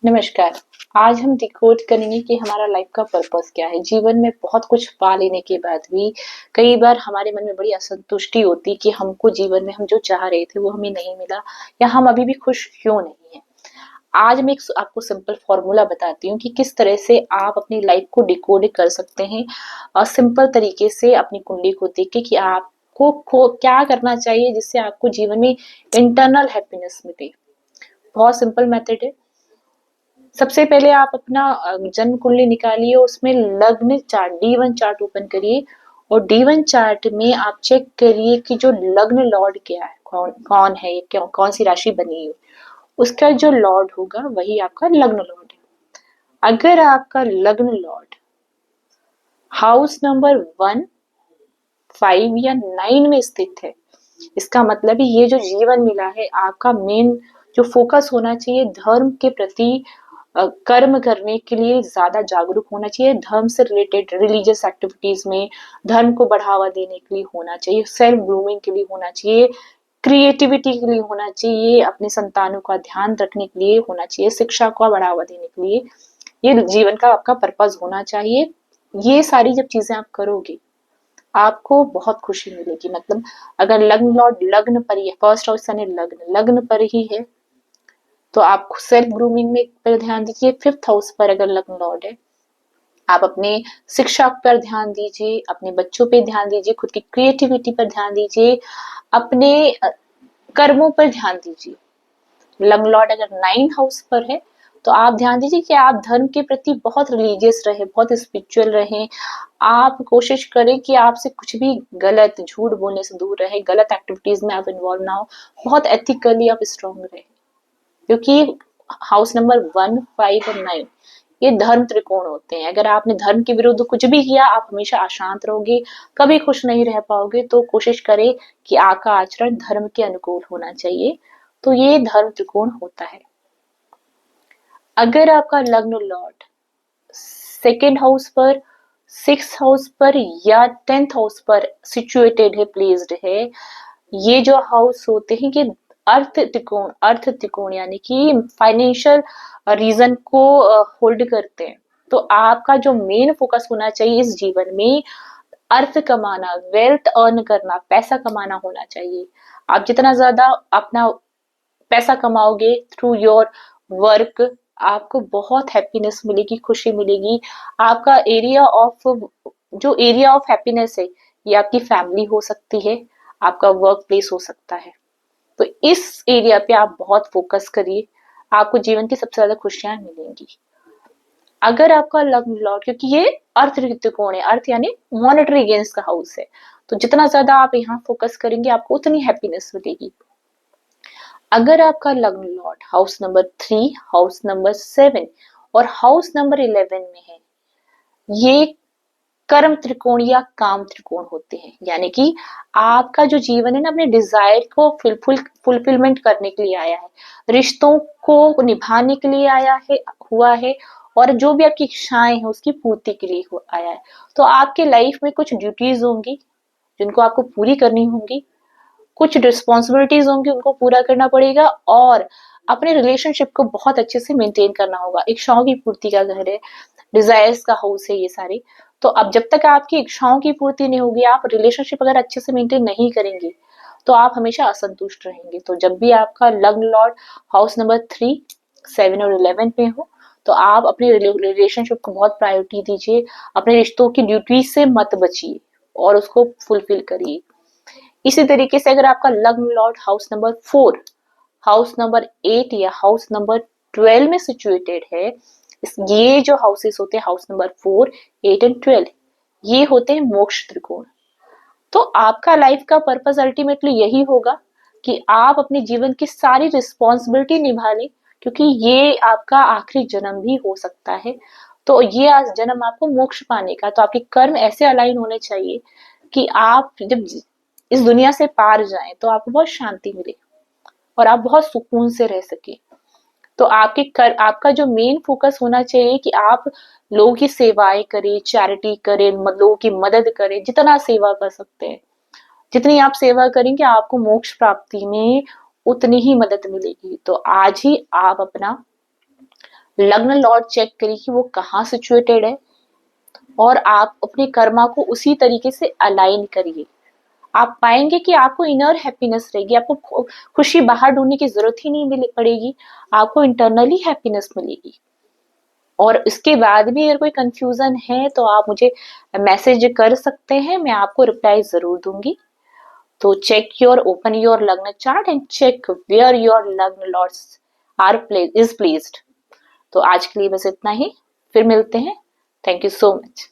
नमस्कार। आज हम डिकोड करेंगे कि हमारा लाइफ का पर्पस क्या है। जीवन में बहुत कुछ पा लेने के बाद भी कई बार हमारे मन में बड़ी असंतुष्टि होती कि हमको जीवन में हम जो चाह रहे थे वो हमें नहीं मिला या हम अभी भी खुश क्यों नहीं हैं। आज मैं एक आपको सिंपल फॉर्मूला बताती हूँ कि किस तरह से आप अपनी लाइफ को डिकोड कर सकते हैं और सिंपल तरीके से अपनी कुंडली को देख के कि आपको क्या करना चाहिए जिससे आपको जीवन में इंटरनल हैप्पीनेस मिले। बहुत सिंपल मेथड है। सबसे पहले आप अपना जन्म कुंडली निकालिए, उसमें लग्न चार्ट D1 चार्ट ओपन करिए और D1 चार्ट में आप चेक करिए कि जो लग्न लॉर्ड क्या है, कौन कौन है, क्यों कौन सी राशि बनी है, उसका जो लॉर्ड होगा वही आपका लग्न लॉर्ड है। अगर आपका लग्न लॉर्ड हाउस नंबर 1, 5 या 9 में स्थित है, इसका मतलब है ये जो जीवन मिला है आपका मेन जो फोकस होना चाहिए धर्म के प्रति, कर्म करने के लिए ज्यादा जागरूक होना चाहिए, धर्म से रिलेटेड रिलीजियस एक्टिविटीज में धर्म को बढ़ावा देने के लिए होना चाहिए, सेल्फ ग्रूमिंग के लिए होना चाहिए, क्रिएटिविटी के लिए होना चाहिए, अपने संतानों का ध्यान रखने के लिए होना चाहिए, शिक्षा को बढ़ावा देने के लिए ये जीवन का आपका पर्पज होना चाहिए। ये सारी जब चीजें आप करोगे आपको बहुत खुशी मिलेगी। मतलब अगर लग्न लॉर्ड लग्न पर ही है, फर्स्ट हाउस यानी लग्न लग्न पर ही है तो आप सेल्फ ग्रूमिंग में पर ध्यान दीजिए। फिफ्थ हाउस पर अगर लग्न लॉर्ड है आप अपने शिक्षा पर ध्यान दीजिए, अपने बच्चों पे ध्यान दीजिए, खुद की क्रिएटिविटी पर ध्यान दीजिए, अपने कर्मों पर ध्यान दीजिए। लग्न लॉर्ड अगर 9 हाउस पर है तो आप ध्यान दीजिए कि आप धर्म के प्रति बहुत रिलीजियस रहे, बहुत स्पिरिचुअल रहे। आप कोशिश करें कि आपसे कुछ भी गलत झूठ बोलने से दूर रहे, गलत एक्टिविटीज में आप इन्वॉल्व ना हो, बहुत एथिकली आप स्ट्रॉन्ग रहे, क्योंकि हाउस नंबर 1, 5 और 9 ये धर्म त्रिकोण होते हैं। अगर आपने धर्म के विरुद्ध कुछ भी किया आप हमेशा अशांत रहोगे, कभी खुश नहीं रह पाओगे। तो कोशिश करें कि आपका आचरण धर्म के अनुकूल होना चाहिए। तो ये धर्म त्रिकोण होता है। अगर आपका लग्न लॉर्ड सेकेंड हाउस पर, सिक्स हाउस पर या 10th हाउस पर सिचुएटेड है, प्लेस्ड है, ये जो हाउस होते हैं कि अर्थ त्रिकोण यानी कि फाइनेंशियल रीजन को होल्ड करते हैं। तो आपका जो मेन फोकस होना चाहिए इस जीवन में अर्थ कमाना, वेल्थ अर्न करना, पैसा कमाना होना चाहिए। आप जितना ज्यादा अपना पैसा कमाओगे थ्रू योर वर्क आपको बहुत हैप्पीनेस मिलेगी, खुशी मिलेगी। आपका एरिया ऑफ हैप्पीनेस है ये आपकी फैमिली हो सकती है, आपका वर्क प्लेस हो सकता है। तो इस एरिया पे आप बहुत फोकस करिए, आपको जीवन की सबसे ज्यादा खुशियां मिलेंगी। अगर आपका लग्न लॉर्ड, क्योंकि ये अर्थ त्रिकोण है, अर्थ यानी मॉनेटरी गेन्स का हाउस है, तो जितना ज्यादा आप यहाँ फोकस करेंगे आपको उतनी हैप्पीनेस मिलेगी। अगर आपका लग्न Lord house number 3, house number 7 और हाउस नंबर 11 में है, ये कर्म त्रिकोण या काम त्रिकोण होते हैं। यानी कि आपका जो जीवन है ना अपने डिजायर को फुलफिलमेंट करने के लिए आया है, रिश्तों को निभाने के लिए आया है, हुआ है, और जो भी आपकी इच्छाएं हैं उसकी पूर्ति के लिए आया है। तो आपके लाइफ में कुछ ड्यूटीज होंगी जिनको आपको पूरी करनी होंगी, कुछ रिस्पॉन्सिबिलिटीज होंगी उनको पूरा करना पड़ेगा, और अपने रिलेशनशिप को बहुत अच्छे से मेंटेन करना होगा। इच्छाओं की पूर्ति का घर है, डिजायर्स का हाउस है ये सारे। तो अब जब तक आपकी इच्छाओं की पूर्ति नहीं होगी, आप रिलेशनशिप अगर अच्छे से मेंटेन नहीं करेंगे तो आप हमेशा असंतुष्ट रहेंगे। तो जब भी आपका लग्न लॉर्ड हाउस नंबर 3, 7 और 11 पे हो तो आप अपने रिलेशनशिप को बहुत प्रायोरिटी दीजिए, अपने रिश्तों की ड्यूटी से मत बचिए और उसको फुलफिल करिए। इसी तरीके से अगर आपका लग्न Lord house number 4, house number 8 या हाउस नंबर 12 में सिचुएटेड है, ये जो हाउसेस होते हैं हाउस नंबर 4, 8 एंड 12, ये होते हैं मोक्ष त्रिकोण। तो आपका लाइफ का पर्पस अल्टीमेटली यही होगा कि आप अपने जीवन की सारी रिस्पॉन्सिबिलिटी निभा लें, क्योंकि ये आपका आखिरी जन्म भी हो सकता है। तो ये आज जन्म आपको मोक्ष पाने का, तो आपके कर्म ऐसे अलाइन होने चाहिए कि आप जब इस दुनिया से पार जाएं तो आपको बहुत शांति मिले और आप बहुत सुकून से रह सके। तो आपका जो मेन फोकस होना चाहिए कि आप लोगों की सेवाएं करें, चैरिटी करें, लोगों की मदद करें, जितना सेवा कर सकते हैं। जितनी आप सेवा करेंगे आपको मोक्ष प्राप्ति में उतनी ही मदद मिलेगी। तो आज ही आप अपना लग्न लॉर्ड चेक करिए कि वो कहाँ सिचुएटेड है, और आप अपने कर्मा को उसी तरीके से अलाइन करिए। आप पाएंगे कि आपको इनर हैप्पीनेस रहेगी, आपको खुशी बाहर ढूंढने की जरूरत ही नहीं मिल पड़ेगी, आपको इंटरनली हैप्पीनेस मिलेगी। और इसके बाद भी अगर कोई कंफ्यूजन है तो आप मुझे मैसेज कर सकते हैं, मैं आपको रिप्लाई जरूर दूंगी। तो check your open your lagna chart and check where your lagna lords are is placed। तो आज के लिए बस इतना ही, फिर मिलते हैं। Thank you so much.